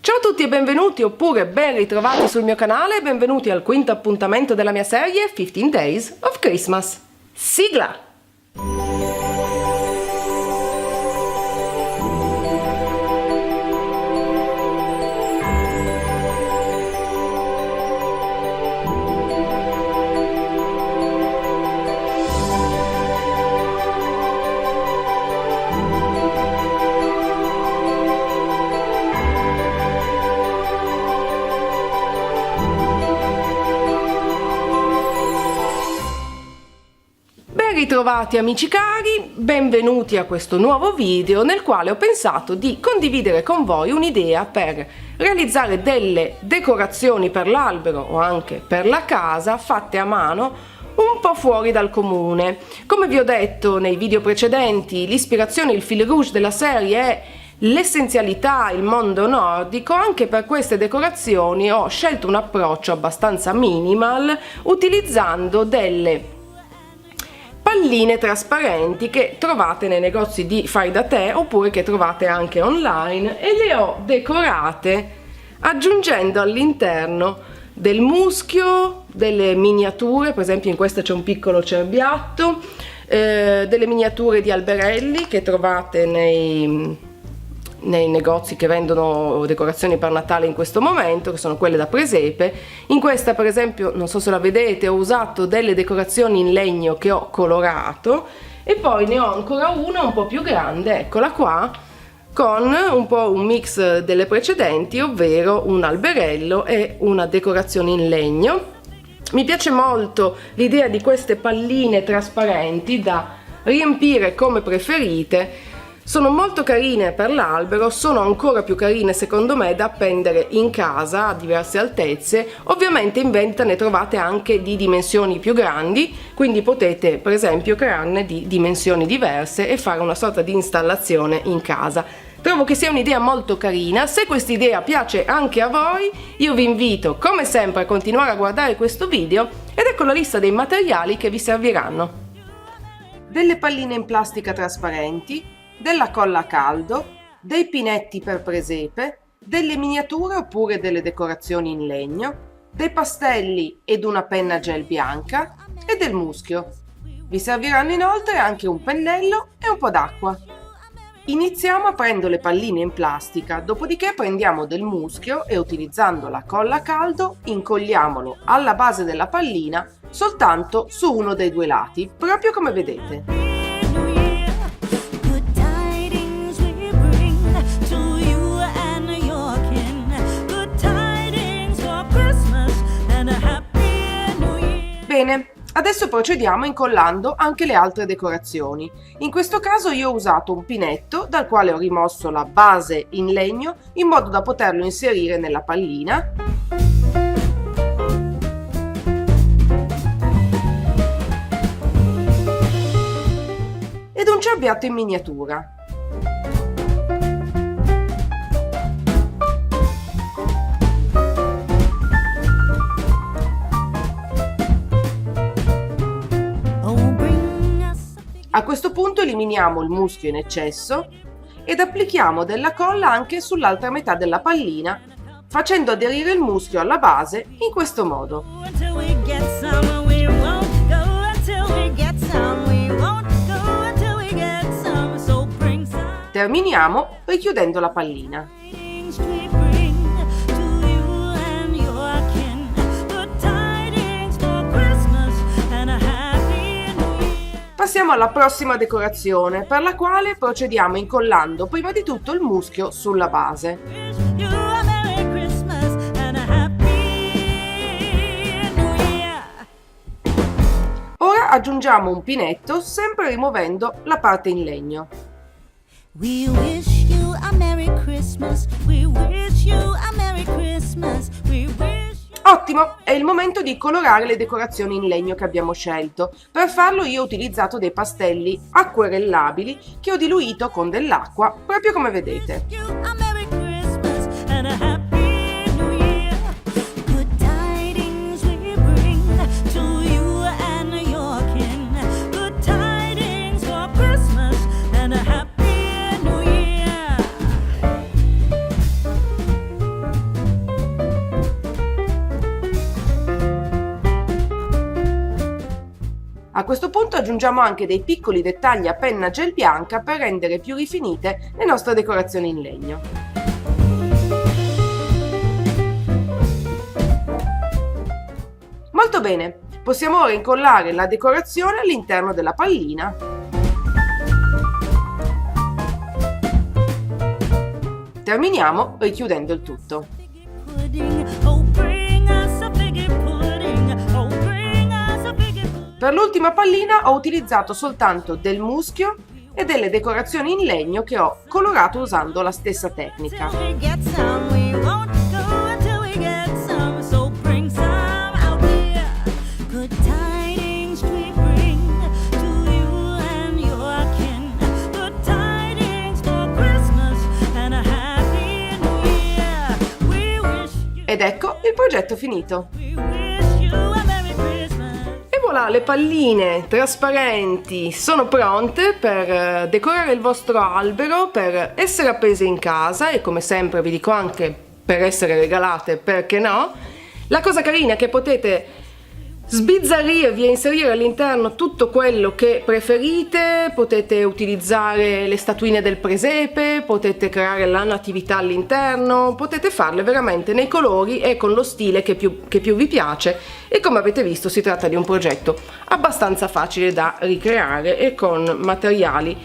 Ciao a tutti e benvenuti oppure ben ritrovati sul mio canale e benvenuti al quinto appuntamento della mia serie 15 Days of Christmas. Sigla! Ritrovati amici cari, benvenuti a questo nuovo video nel quale ho pensato di condividere con voi un'idea per realizzare delle decorazioni per l'albero o anche per la casa fatte a mano un po' fuori dal comune. Come vi ho detto nei video precedenti, l'ispirazione, il fil rouge della serie è l'essenzialità, il mondo nordico. Anche per queste decorazioni ho scelto un approccio abbastanza minimal utilizzando delle palline trasparenti che trovate nei negozi di fai da te oppure che trovate anche online, e le ho decorate aggiungendo all'interno del muschio, delle miniature, per esempio in questa c'è un piccolo cerbiatto, delle miniature di alberelli che trovate nei negozi che vendono decorazioni per Natale in questo momento, che sono quelle da presepe. In questa, per esempio, non so se la vedete, ho usato delle decorazioni in legno che ho colorato, e poi ne ho ancora una un po' più grande, eccola qua, con un po' un mix delle precedenti, ovvero un alberello e una decorazione in legno. Mi piace molto l'idea di queste palline trasparenti da riempire come preferite. Sono molto carine per l'albero, sono ancora più carine secondo me da appendere in casa a diverse altezze. Ovviamente in vendita ne trovate anche di dimensioni più grandi, quindi potete per esempio crearne di dimensioni diverse e fare una sorta di installazione in casa. Trovo che sia un'idea molto carina. Se questa idea piace anche a voi, io vi invito come sempre a continuare a guardare questo video ed ecco la lista dei materiali che vi serviranno. Delle palline in plastica trasparenti, della colla a caldo, dei pinetti per presepe, delle miniature oppure delle decorazioni in legno, dei pastelli ed una penna gel bianca e del muschio. Vi serviranno inoltre anche un pennello e un po' d'acqua. Iniziamo aprendo le palline in plastica, dopodiché prendiamo del muschio e utilizzando la colla a caldo incolliamolo alla base della pallina soltanto su uno dei due lati, proprio come vedete. Bene, adesso procediamo incollando anche le altre decorazioni. In questo caso io ho usato un pinetto dal quale ho rimosso la base in legno in modo da poterlo inserire nella pallina. Ed un cerbiatto in miniatura. A questo punto eliminiamo il muschio in eccesso ed applichiamo della colla anche sull'altra metà della pallina, facendo aderire il muschio alla base in questo modo. Terminiamo richiudendo la pallina. Passiamo alla prossima decorazione, per la quale procediamo incollando prima di tutto il muschio sulla base. Ora aggiungiamo un pinetto, sempre rimuovendo la parte in legno. We wish you a Merry Christmas. We wish you a Merry Christmas. We wish. Ottimo, è il momento di colorare le decorazioni in legno che abbiamo scelto. Per farlo io ho utilizzato dei pastelli acquerellabili che ho diluito con dell'acqua, proprio come vedete. questo punto aggiungiamo anche dei piccoli dettagli a penna gel bianca per rendere più rifinite le nostre decorazioni in legno. Molto bene, possiamo ora incollare la decorazione all'interno della pallina. Terminiamo richiudendo il tutto. Per l'ultima pallina ho utilizzato soltanto del muschio e delle decorazioni in legno che ho colorato usando la stessa tecnica. Ed ecco il progetto finito. E voilà, le palline trasparenti sono pronte per decorare il vostro albero, per essere appese in casa e, come sempre vi dico, anche per essere regalate, perché no? La cosa carina è che potete sbizzarrirvi e inserire all'interno tutto quello che preferite, potete utilizzare le statuine del presepe, potete creare la natività all'interno, potete farle veramente nei colori e con lo stile che più vi piace, e come avete visto si tratta di un progetto abbastanza facile da ricreare e con materiali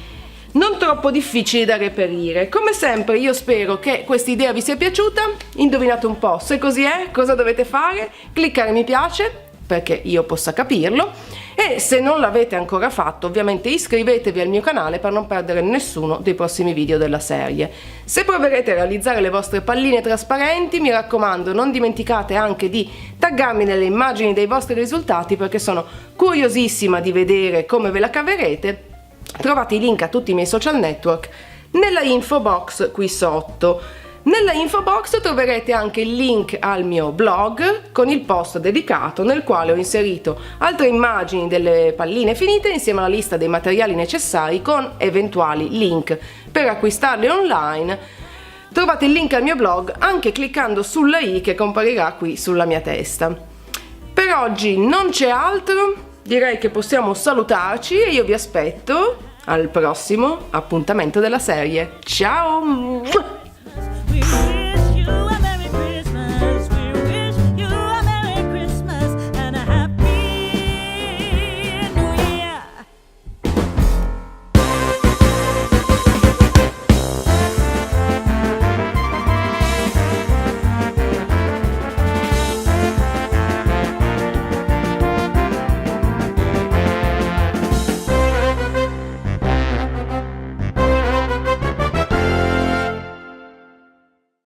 non troppo difficili da reperire. Come sempre io spero che questa idea vi sia piaciuta. Indovinate un po', se così è, cosa dovete fare? Cliccare mi piace perché io possa capirlo, e se non l'avete ancora fatto ovviamente iscrivetevi al mio canale per non perdere nessuno dei prossimi video della serie. Se proverete a realizzare le vostre palline trasparenti, mi raccomando, non dimenticate anche di taggarmi nelle immagini dei vostri risultati, perché sono curiosissima di vedere come ve la caverete. Trovate i link a tutti i miei social network nella info box qui sotto. Nella info box troverete anche il link al mio blog con il post dedicato nel quale ho inserito altre immagini delle palline finite insieme alla lista dei materiali necessari con eventuali link per acquistarle online. Trovate il link al mio blog anche cliccando sulla i che comparirà qui sulla mia testa. Per oggi non c'è altro, direi che possiamo salutarci e io vi aspetto al prossimo appuntamento della serie. Ciao!